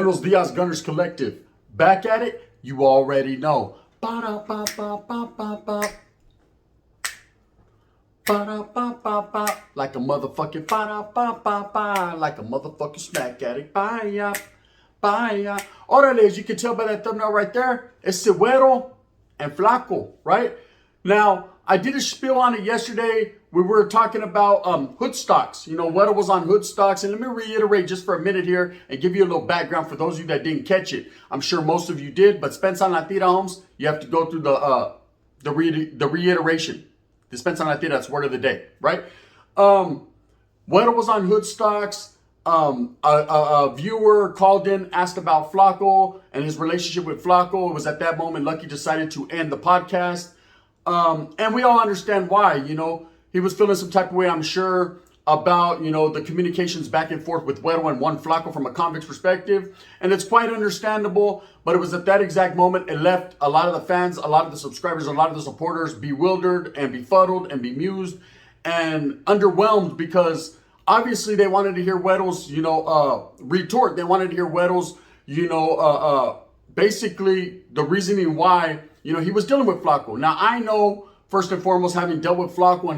Buenos Dias Gunners Collective. Back at it, you already know. Ba-da-ba-ba-ba-ba-ba. Ba-da-ba-ba-ba. Like a motherfucking ba-da-ba-ba-ba. Like a motherfucking smack addict. Bye-ya. Bye-ya. Orale, as you can tell by that thumbnail right there, it's Weddle and Flacco, right? Now, I did a spiel on it yesterday. We were talking about hood stocks. You know, Weddle was on hood stocks. And let me reiterate just for a minute here and give you a little background for those of you that didn't catch it. I'm sure most of you did, but Spence on la tira, homes, you have to go through the reiteration. Dispensa on la tira, that's word of the day, right? Weddle was on hood stocks. A viewer called in, asked about Flacco and his relationship with Flacco. It was at that moment Lucky decided to end the podcast. And we all understand why. You know, he was feeling some type of way, I'm sure, about, you know, the communications back and forth with Weddle and Flacco from a convict's perspective. And it's quite understandable, but it was at that exact moment it left a lot of the fans, a lot of the subscribers, a lot of the supporters bewildered and befuddled and bemused and underwhelmed, because obviously they wanted to hear Weddle's, you know, retort. They wanted to hear Weddle's, you know, basically the reasoning why, you know, he was dealing with Flacco. Now, I know, first and foremost, having dealt with Flacco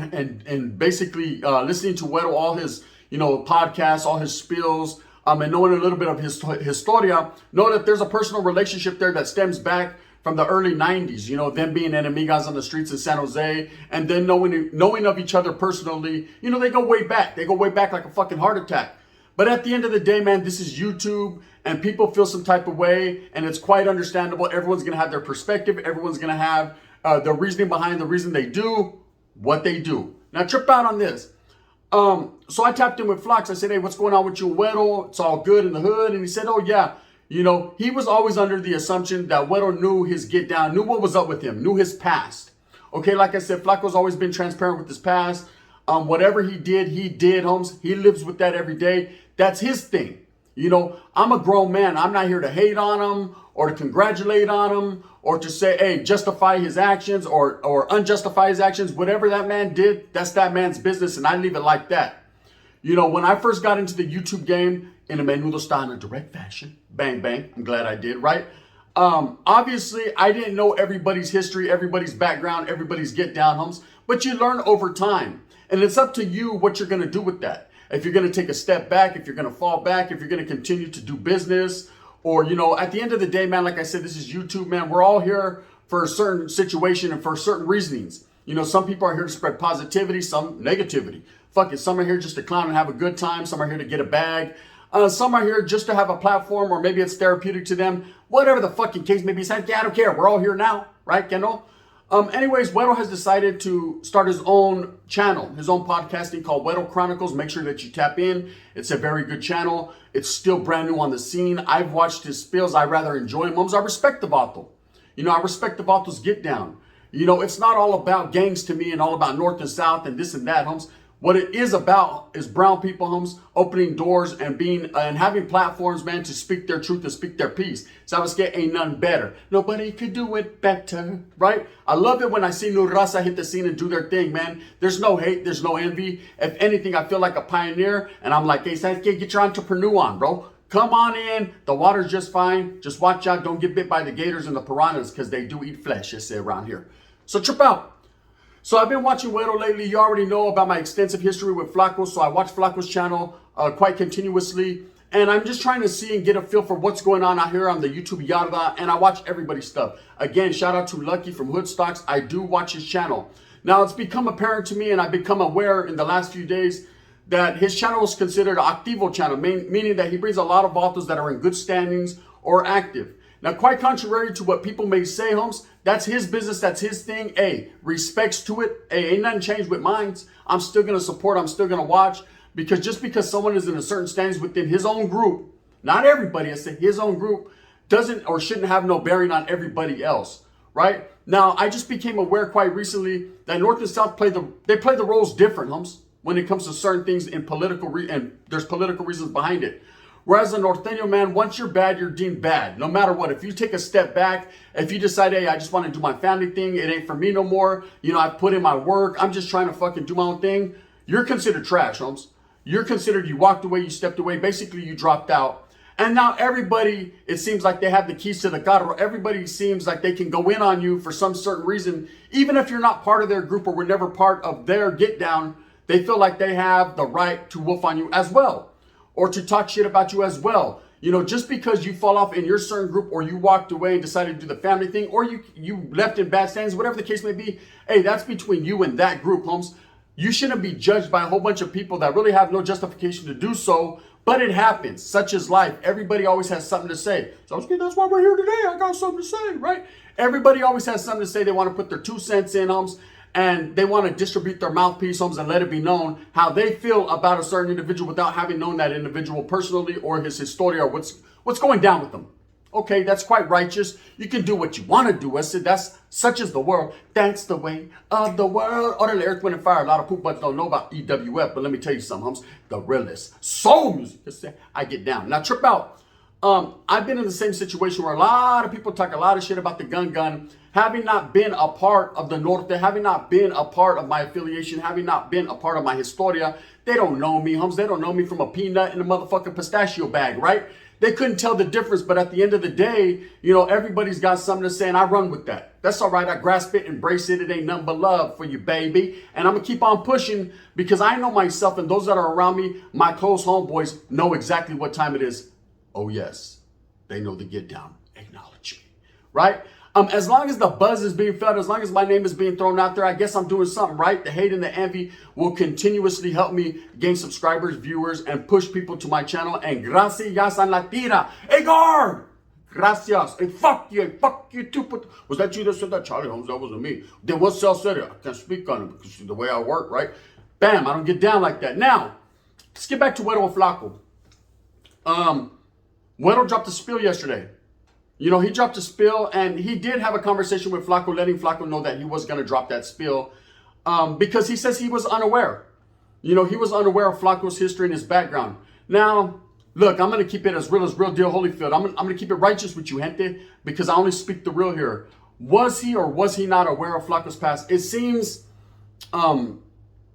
and basically listening to Weddle, all his, you know, podcasts, all his spills, and knowing a little bit of his historia, know that there's a personal relationship there that stems back from the early 90s, you know, them being enemigas on the streets in San Jose, and then knowing of each other personally. You know, they go way back. They go way back like a fucking heart attack. But at the end of the day, man, this is YouTube, and people feel some type of way, and it's quite understandable. Everyone's going to have their perspective. Everyone's going to have the reasoning behind the reason they do what they do. Now, trip out on this. So I tapped in with Flox. I said, hey, what's going on with you, Weddle? It's all good in the hood. And he said, oh, yeah. You know, he was always under the assumption that Weddle knew his get down, knew what was up with him, knew his past. Okay, like I said, Flacco's always been transparent with his past. Whatever he did, Holmes. He lives with that every day. That's his thing. You know, I'm a grown man. I'm not here to hate on him or to congratulate on him or to say, hey, justify his actions or unjustify his actions. Whatever that man did, that's that man's business, and I leave it like that. You know, when I first got into the YouTube game, in a menudo style, in a direct fashion, bang, bang, I'm glad I did, right? Obviously, I didn't know everybody's history, everybody's background, everybody's get down, homes, but you learn over time. And it's up to you what you're going to do with that. If you're going to take a step back, if you're going to fall back, if you're going to continue to do business, or, you know, at the end of the day, man, like I said, this is YouTube, man. We're all here for a certain situation and for certain reasonings. You know, some people are here to spread positivity, some negativity. Fuck it. Some are here just to clown and have a good time. Some are here to get a bag. Some are here just to have a platform, or maybe it's therapeutic to them. Whatever the fucking case may be. Yeah, I don't care. We're all here now, right? You know? Anyways, Weddle has decided to start his own channel, his own podcasting called Weddle Chronicles. Make sure that you tap in. It's a very good channel. It's still brand new on the scene. I've watched his spills. I rather enjoy him. I respect the vato. You know, I respect the vato's get down. You know, it's not all about gangs to me and all about North and South and this and that, homes. What it is about is brown people, homes, opening doors and being and having platforms, man, to speak their truth and speak their piece. Sabes ain't none better. Nobody could do it better, right? I love it when I see new raza hit the scene and do their thing, man. There's no hate, there's no envy. If anything, I feel like a pioneer, and I'm like, hey, sabes get your entrepreneur on, bro. Come on in. The water's just fine. Just watch out. Don't get bit by the gators and the piranhas, because they do eat flesh, they say around here. So trip out. So I've been watching Weddle lately. You already know about my extensive history with Flacco. So I watch Flacco's channel quite continuously. And I'm just trying to see and get a feel for what's going on out here on the YouTube yarda. And I watch everybody's stuff. Again, shout out to Lucky from Hood Stocks. I do watch his channel. Now, it's become apparent to me, and I've become aware in the last few days, that his channel is considered an activo channel, meaning that he brings a lot of vatos that are in good standings or active. Now, quite contrary to what people may say, homes, that's his business, that's his thing. Hey, respects to it. Hey, ain't nothing changed with mine. I'm still going to support, I'm still going to watch, because just because someone is in a certain standings within his own group, not everybody, I say his own group, doesn't or shouldn't have no bearing on everybody else, right? Now, I just became aware quite recently that North and South play the roles different, homes, when it comes to certain things in and there's political reasons behind it. Whereas a Norteño, man, once you're bad, you're deemed bad. No matter what. If you take a step back, if you decide, hey, I just want to do my family thing, it ain't for me no more. You know, I put in my work. I'm just trying to fucking do my own thing. You're considered trash, Holmes. You're considered, you walked away, you stepped away. Basically, you dropped out. And now everybody, it seems like they have the keys to the carro. Everybody seems like they can go in on you for some certain reason. Even if you're not part of their group or were never part of their get down, they feel like they have the right to woof on you as well, or to talk shit about you as well. You know, just because you fall off in your certain group, or you walked away and decided to do the family thing, or you left in bad standings, whatever the case may be, hey, that's between you and that group, Holmes. You shouldn't be judged by a whole bunch of people that really have no justification to do so, but it happens. Such is life. Everybody always has something to say. So that's why we're here today. I got something to say, right? Everybody always has something to say. They want to put their 2 cents in, Holmes, and they want to distribute their mouthpiece, Holmes, and let it be known how they feel about a certain individual without having known that individual personally, or his historia, or what's going down with them. Okay, that's quite righteous. You can do what you want to do. I said, that's such is the world. That's the way of the world. Order Earth, Wind, and Fire. A lot of poop butts don't know about EWF, but let me tell you something, Holmes. The realest soul music. I get down. Now, trip out. I've been in the same situation where a lot of people talk a lot of shit about the gun. Having not been a part of the Norte, having not been a part of my affiliation, having not been a part of my historia, they don't know me, Holmes. They don't know me from a peanut in a motherfucking pistachio bag, right? They couldn't tell the difference, but at the end of the day, you know, everybody's got something to say, and I run with that. That's all right. I grasp it, embrace it. It ain't nothing but love for you, baby. And I'm going to keep on pushing because I know myself, and those that are around me, my close homeboys, know exactly what time it is. Oh, yes. They know the get down. Acknowledge me, right? As long as the buzz is being felt, as long as my name is being thrown out there, I guess I'm doing something right. The hate and the envy will continuously help me gain subscribers, viewers, and push people to my channel. And gracias a la tira. Hey, guard! Gracias. Hey, fuck you too. Was that you that said that? Charlie Holmes, that wasn't me. Then what else said it? I can't speak on it because the way I work, right? Bam, I don't get down like that. Now, let's get back to Weddle and Flacco. Weddle dropped a spiel yesterday. You know, he dropped a spiel, and he did have a conversation with Flacco, letting Flacco know that he was going to drop that spiel because he says he was unaware. You know, he was unaware of Flacco's history and his background. Now, look, I'm going to keep it as real deal, Holyfield. I'm going to keep it righteous with you, gente, because I only speak the real here. Was he or was he not aware of Flacco's past? It seems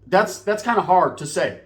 that's kind of hard to say.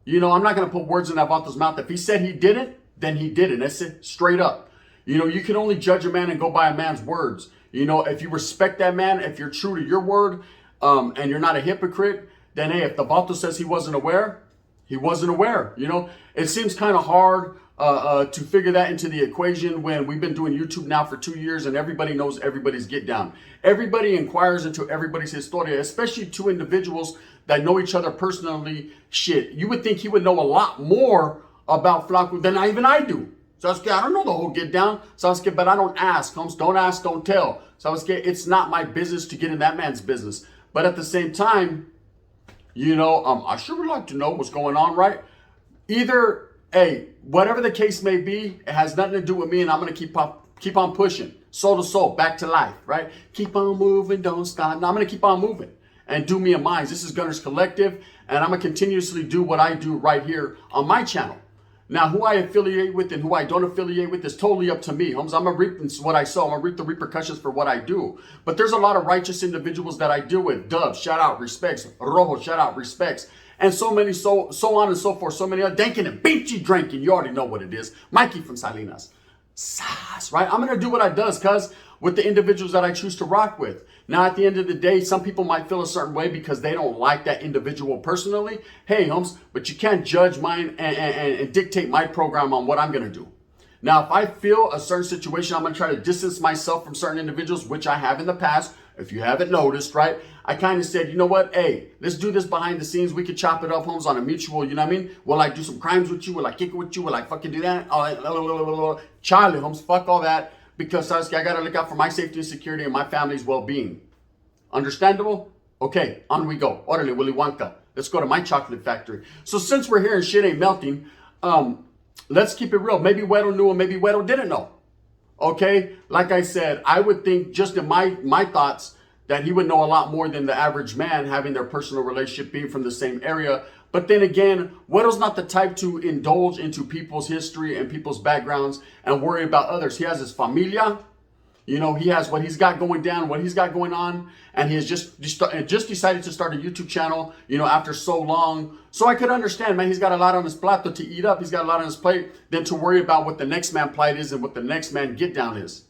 You know, I'm not going to put words in that Vato's mouth. If he said he didn't, then he didn't. That's it, straight up. You know, you can only judge a man and go by a man's words. You know, if you respect that man, if you're true to your word, and you're not a hypocrite, then hey, if the Vato says he wasn't aware, he wasn't aware. You know, it seems kind of hard to figure that into the equation when we've been doing YouTube now for 2 years and everybody knows everybody's get down. Everybody inquires into everybody's historia, especially two individuals that know each other personally. Shit, you would think he would know a lot more about Flacco than even I do. Sasuke, I don't know the whole get down, Sasuke, but I don't ask. Holmes, don't ask, don't tell. Sasuke, it's not my business to get in that man's business. But at the same time, you know, I sure would like to know what's going on, right? Either, hey, whatever the case may be, it has nothing to do with me, and I'm going to keep on pushing. Soul to soul, back to life, right? Keep on moving, don't stop. Now I'm going to keep on moving and do me a minds. This is Gunners Collective, and I'm going to continuously do what I do right here on my channel. Now, who I affiliate with and who I don't affiliate with is totally up to me, Holmes. I'm going to reap what I sow. I'm going to reap the repercussions for what I do. But there's a lot of righteous individuals that I deal with. Dubs, shout out, respects. Rojo, shout out, respects. And so many, so on and so forth. So many other Dankin and Beachy drinking. You already know what it is. Mikey from Salinas. Sass, right? I'm going to do what I does, cuz, with the individuals that I choose to rock with. Now, at the end of the day, some people might feel a certain way because they don't like that individual personally. Hey, Holmes, but you can't judge mine and dictate my program on what I'm going to do. Now, if I feel a certain situation, I'm going to try to distance myself from certain individuals, which I have in the past. If you haven't noticed, right? I kind of said, you know what? Hey, let's do this behind the scenes. We could chop it up, Holmes, on a mutual, you know what I mean? Will I do some crimes with you? Will I kick it with you? Will I fucking do that? Charlie, Holmes, fuck all that. Because Sasuke, I got to look out for my safety and security and my family's well-being. Understandable? Okay, on we go. Orale, Willy Wonka. Let's go to my chocolate factory. So since we're here and shit ain't melting, let's keep it real. Maybe Weddle knew and maybe Weddle didn't know. Okay? Like I said, I would think just in my thoughts that he would know a lot more than the average man having their personal relationship, being from the same area. But then again, Weddle's not the type to indulge into people's history and people's backgrounds and worry about others. He has his familia, You know, he has what he's got going down, what he's got going on, and he has just decided to start a YouTube channel, you know, after so long. So I could understand, man, he's got a lot on his plato to eat up. He's got a lot on his plate than to worry about what the next man plight is and what the next man get down is.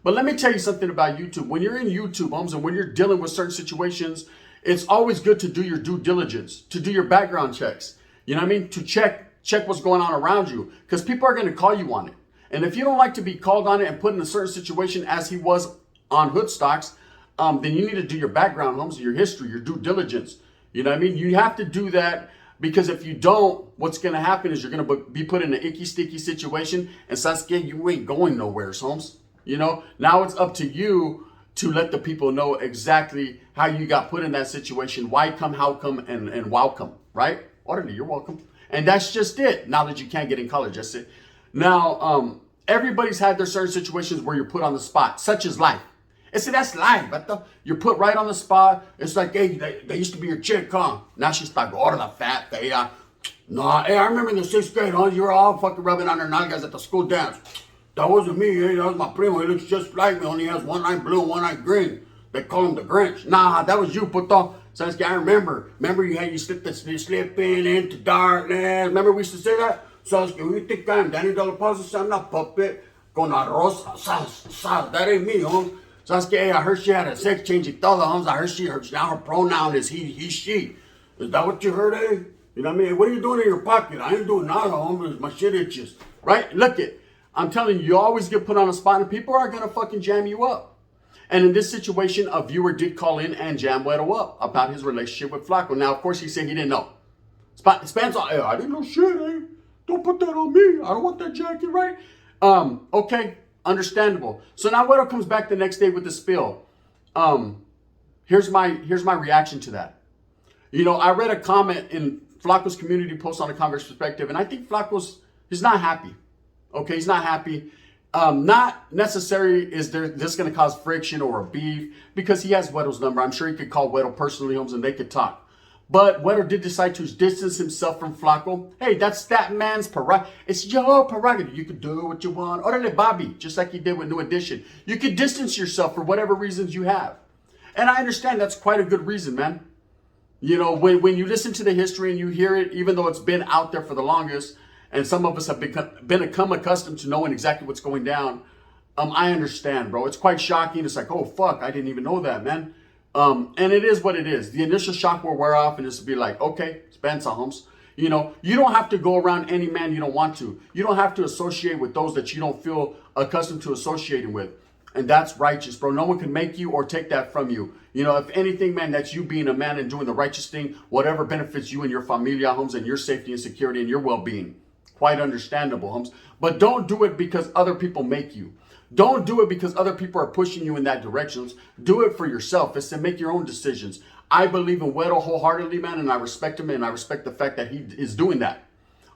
But let me tell you something about YouTube. When you're in YouTube, homes, and when you're dealing with certain situations, it's always good to do your due diligence, to do your background checks. You know what I mean? To check what's going on around you, because people are going to call you on it. And if you don't like to be called on it and put in a certain situation as he was on Hoodstocks, then you need to do your background, homes, your history, your due diligence. You know what I mean? You have to do that, because if you don't, what's going to happen is you're going to be put in an icky, sticky situation. And Sasuke, you ain't going nowhere, homes. You know, now it's up to you to let the people know exactly how you got put in that situation, why come, how come, and welcome, right? Orderly, you're welcome. And that's just it. Now that you can't get in college, that's it. Now, everybody's had their certain situations where you're put on the spot, such as life. And see, that's life, but you're put right on the spot. It's like, hey, they used to be your chick, huh? Now she's like, gorda, fat, fea. Nah, hey, I remember in the 6th grade, huh? You were all fucking rubbing on their nalgas at the school dance. That wasn't me, hey, that was my primo. He looks just like me, only has one eye blue and one eye green. They call him the Grinch. Nah, that was you, puto. Sasuke, I remember. Remember you slip in into darkness. Remember we used to say that? Sasuke, who you think I am? Danny De La Paz? I'm not puppet. Con arroz, sal. That ain't me, homes. Sasuke, hey, I heard she had a sex change y todo, homes. I heard now her pronoun is he, she. Is that what you heard, eh? You know what I mean? What are you doing in your pocket? I ain't doing nada, homes. My shit itches. Right? Look it. I'm telling you, you always get put on a spot and people are going to fucking jam you up. And in this situation, a viewer did call in and jam Weddle up about his relationship with Flacco. Now, of course, he said he didn't know. Spencer, hey, I didn't know shit, eh? Don't put that on me. I don't want that jacket, right? Okay, understandable. So now Weddle comes back the next day with the spill. Here's my reaction to that. You know, I read a comment in Flacco's community post on the Converse Perspective, and I think he's not happy. Okay, he's not happy. Not necessarily is this going to cause friction or a beef, because he has Weddle's number. I'm sure he could call Weddle personally, homes, and they could talk. But Weddle did decide to distance himself from Flacco. Hey, that's that man's prerogative. It's your prerogative. You could do what you want. Orale Bobby, just like he did with New Edition. You could distance yourself for whatever reasons you have. And I understand that's quite a good reason, man. You know, when you listen to the history and you hear it, even though it's been out there for the longest, and some of us have become accustomed to knowing exactly what's going down, I understand, bro. It's quite shocking. It's like, oh, fuck, I didn't even know that, man. And it is what it is. The initial shock will wear off and just be like, okay, Spencer Holmes. You know, you don't have to go around any man you don't want to. You don't have to associate with those that you don't feel accustomed to associating with. And that's righteous, bro. No one can make you or take that from you. You know, if anything, man, that's you being a man and doing the righteous thing, whatever benefits you and your familia, homes, and your safety and security and your well-being. Quite understandable, homes. But don't do it because other people make you. Don't do it because other people are pushing you in that direction. Do it for yourself. It's to make your own decisions. I believe in Weddle wholeheartedly, man, and I respect him, and I respect the fact that he is doing that.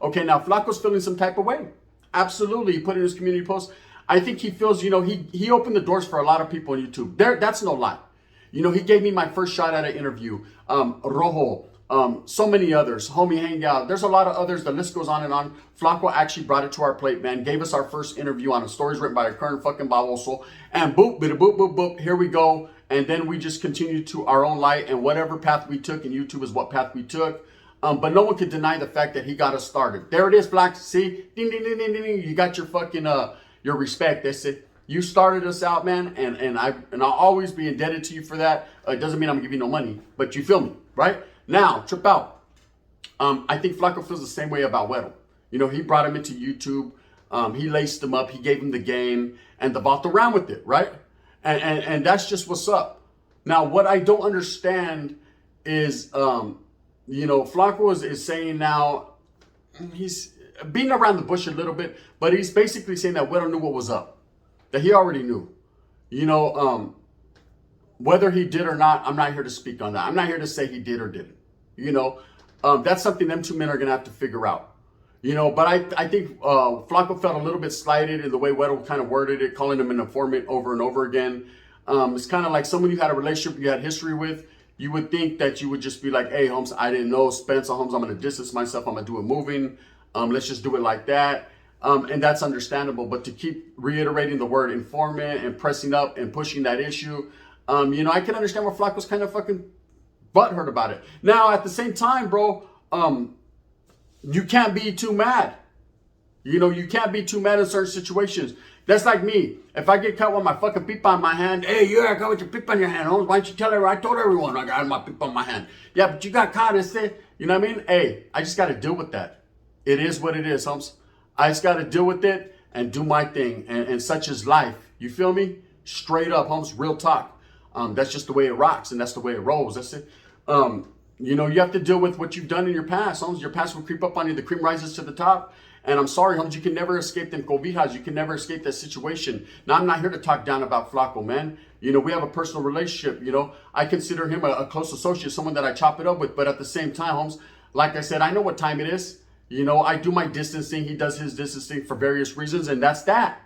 Okay, now Flacco's feeling some type of way. Absolutely. He put in his community post. I think he feels, you know, he opened the doors for a lot of people on YouTube. That's no lie. You know, he gave me my first shot at an interview. Rojo. So many others, Homie Hangout. There's a lot of others. The list goes on and on. Flacco actually brought it to our plate, man. Gave us our first interview on a stories written by a current fucking baboso. And boop, bida boop, boop, boop. Here we go. And then we just continued to our own light. And whatever path we took, and YouTube is what path we took. But no one could deny the fact that he got us started. There it is, Flaco. See? Ding, ding, ding, ding, ding. You got your fucking, your respect. That's it. You started us out, man. And I'll always be indebted to you for that. It doesn't mean I'm going to give you no money. But you feel me, right? Now, trip out. I think Flacco feels the same way about Weddle. You know, he brought him into YouTube. He laced him up. He gave him the game. And the vault around with it, right? And that's just what's up. Now, what I don't understand is, you know, Flacco is saying now, he's beating around the bush a little bit, but he's basically saying that Weddle knew what was up. That he already knew. You know, whether he did or not, I'm not here to speak on that. I'm not here to say he did or didn't. You know, that's something them two men are going to have to figure out. You know, but I think Flacco felt a little bit slighted in the way Weddle kind of worded it, calling him an informant over and over again. It's kind of like someone you had a relationship, you had history with. You would think that you would just be like, hey, Holmes, I didn't know. Spencer Holmes, I'm going to distance myself. I'm going to do it moving. Let's just do it like that. And that's understandable. But to keep reiterating the word informant and pressing up and pushing that issue, I can understand where Flacco's kind of fucking butthurt about it. Now, at the same time, bro, you can't be too mad. You can't be too mad in certain situations. That's like me. If I get caught with my fucking pipa in my hand, hey, you got caught with your pipa in your hand, Holmes. Why don't you tell everyone? I told everyone I got my pipa in my hand. Yeah, but you got caught. You know what I mean? Hey, I just got to deal with that. It is what it is, Holmes. I just got to deal with it and do my thing. And such is life. You feel me? Straight up, Holmes. Real talk. That's just the way it rocks, and that's the way it rolls. That's it. You have to deal with what you've done in your past, Holmes. Your past will creep up on you. The cream rises to the top. And I'm sorry, Holmes, you can never escape them cobijas. You can never escape that situation. Now, I'm not here to talk down about Flacco, man. We have a personal relationship. I consider him a close associate, someone that I chop it up with. But at the same time, Holmes, like I said, I know what time it is. I do my distancing. He does his distancing for various reasons, and that's that.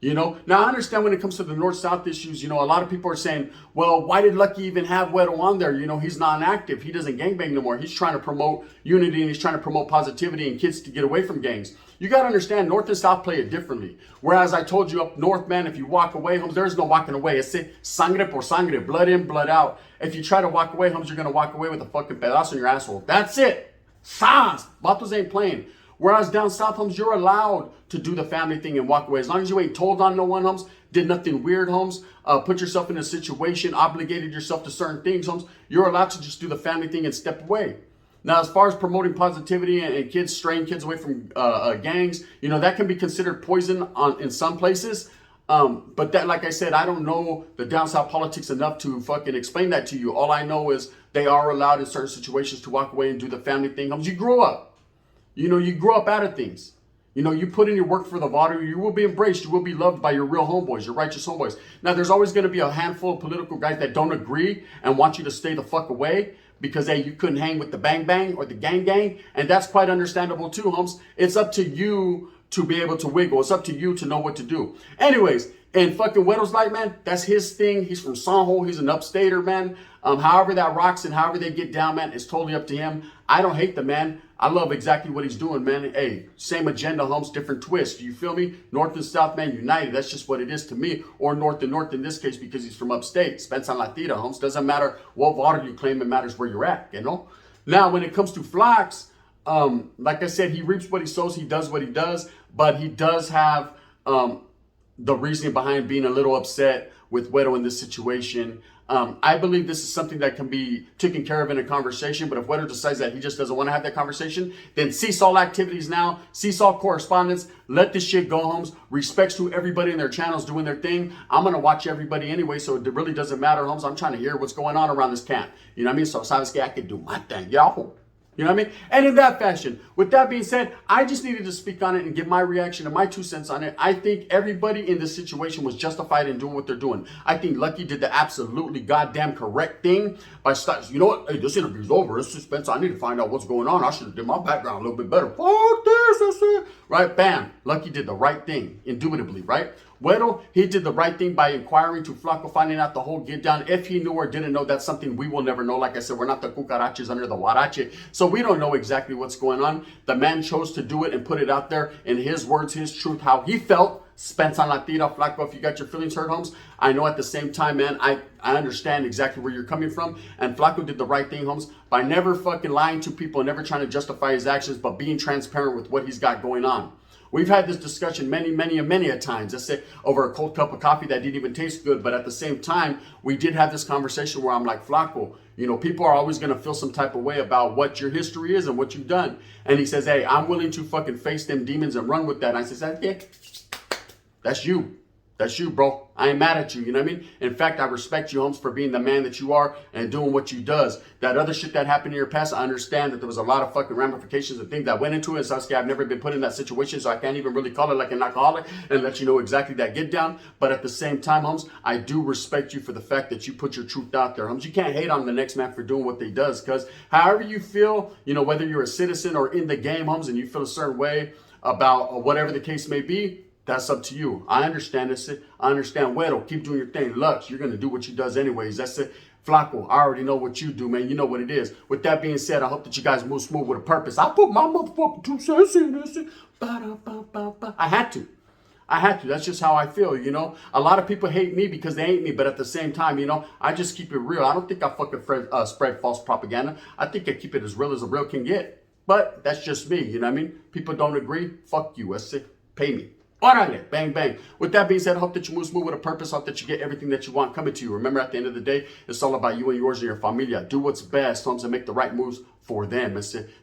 Now I understand when it comes to the North-South issues, a lot of people are saying, well, why did Lucky even have Weddle on there? He's non-active. He doesn't gangbang no more. He's trying to promote unity and he's trying to promote positivity and kids to get away from gangs. You got to understand, North and South play it differently. Whereas I told you up North, man, if you walk away, Holmes, there's no walking away. It's sangre por sangre, blood in, blood out. If you try to walk away, Holmes, you're going to walk away with a fucking pedazo in your asshole. That's it. Sans. Vatos ain't playing. Whereas down south, Holmes, you're allowed to do the family thing and walk away. As long as you ain't told on no one, Holmes, did nothing weird, Holmes, put yourself in a situation, obligated yourself to certain things, Holmes, you're allowed to just do the family thing and step away. Now, as far as promoting positivity and kids, straying kids away from gangs, that can be considered poison in some places. But that, like I said, I don't know the down south politics enough to fucking explain that to you. All I know is they are allowed in certain situations to walk away and do the family thing. Holmes, you grow up. You grow up out of things. You put in your work for the water, you will be embraced, you will be loved by your real homeboys, your righteous homeboys. Now, there's always going to be a handful of political guys that don't agree and want you to stay the fuck away because, hey, you couldn't hang with the bang bang or the gang gang. And that's quite understandable too, Holmes. It's up to you to be able to wiggle. It's up to you to know what to do. Anyways, and fucking Weddle's like, man, that's his thing. He's from Sanjo. He's an upstater, man. However that rocks and however they get down, man, it's totally up to him. I don't hate the man. I love exactly what he's doing, man. Hey, same agenda, Holmes, different twist. You feel me? North and South, man, united. That's just what it is to me. Or North and North in this case because he's from upstate. Spence on La Tira, Holmes. Doesn't matter what water you claim. It matters where you're at, Now, when it comes to Flax, like I said, he reaps what he sows. He does what he does. But he does have the reasoning behind being a little upset with Weddle in this situation. I believe this is something that can be taken care of in a conversation, but if Weddle decides that he just doesn't want to have that conversation, then cease all activities now, cease all correspondence, let this shit go, Holmes. Respects to everybody in their channels doing their thing. I'm going to watch everybody anyway, so it really doesn't matter, Holmes. I'm trying to hear what's going on around this camp. You know what I mean? So sabes que I can do my thing, y'all. You know what I mean? And in that fashion, with that being said, I just needed to speak on it and give my reaction and my 2 cents on it. I think everybody in this situation was justified in doing what they're doing. I think Lucky did the absolutely goddamn correct thing by starting, you know what? Hey, this interview's over. It's suspense. I need to find out what's going on. I should have did my background a little bit better. Fuck this. That's it. Right? Bam. Lucky did the right thing, indubitably, right? Weddle, he did the right thing by inquiring to Flacco, finding out the whole get down. If he knew or didn't know, that's something we will never know. Like I said, we're not the cucarachas under the huarache. So we don't know exactly what's going on. The man chose to do it and put it out there in his words, his truth, how he felt. Spence on La Tira, Flacco, if you got your feelings hurt, Holmes, I know at the same time, man, I understand exactly where you're coming from. And Flacco did the right thing, Holmes, by never fucking lying to people, never trying to justify his actions, but being transparent with what he's got going on. We've had this discussion many a times. Let's say over a cold cup of coffee that didn't even taste good. But at the same time, we did have this conversation where I'm like, Flacco, people are always going to feel some type of way about what your history is and what you've done. And he says, hey, I'm willing to fucking face them demons and run with that. And I said, yeah, that's you. That's you, bro. I ain't mad at you. You know what I mean? In fact, I respect you, Holmes, for being the man that you are and doing what you does. That other shit that happened in your past, I understand that there was a lot of fucking ramifications and things that went into it. Sasuke, I've never been put in that situation, so I can't even really call it like an alcoholic and let you know exactly that get down. But at the same time, Holmes, I do respect you for the fact that you put your truth out there, Holmes. You can't hate on the next man for doing what they does, because however you feel, whether you're a citizen or in the game, Holmes, and you feel a certain way about whatever the case may be, that's up to you. I understand this. I understand Weddle. Keep doing your thing. Lux, you're going to do what you does anyways. That's it. Flaco, I already know what you do, man. You know what it is. With that being said, I hope that you guys move smooth with a purpose. I put my motherfucking 2 cents in this. I had to. That's just how I feel, you know. A lot of people hate me because they ain't me, but at the same time, you know, I just keep it real. I don't think I fucking spread false propaganda. I think I keep it as a real can get. But that's just me, you know what I mean? People don't agree. Fuck you. That's it. Pay me. Orale, bang, bang. With that being said, I hope that you move smooth with a purpose. I hope that you get everything that you want coming to you. Remember, at the end of the day, it's all about you and yours and your familia. Do what's best, homes, and make the right moves for them.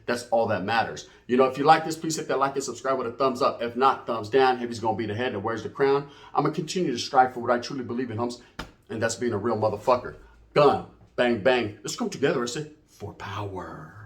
That's all that matters. You know, if you like this, please hit that like and subscribe with a thumbs up. If not, thumbs down. Heavy's going to be the head that wears the crown. I'm going to continue to strive for what I truly believe in, homes, and that's being a real motherfucker. Gun, bang, bang. Let's come together, for power.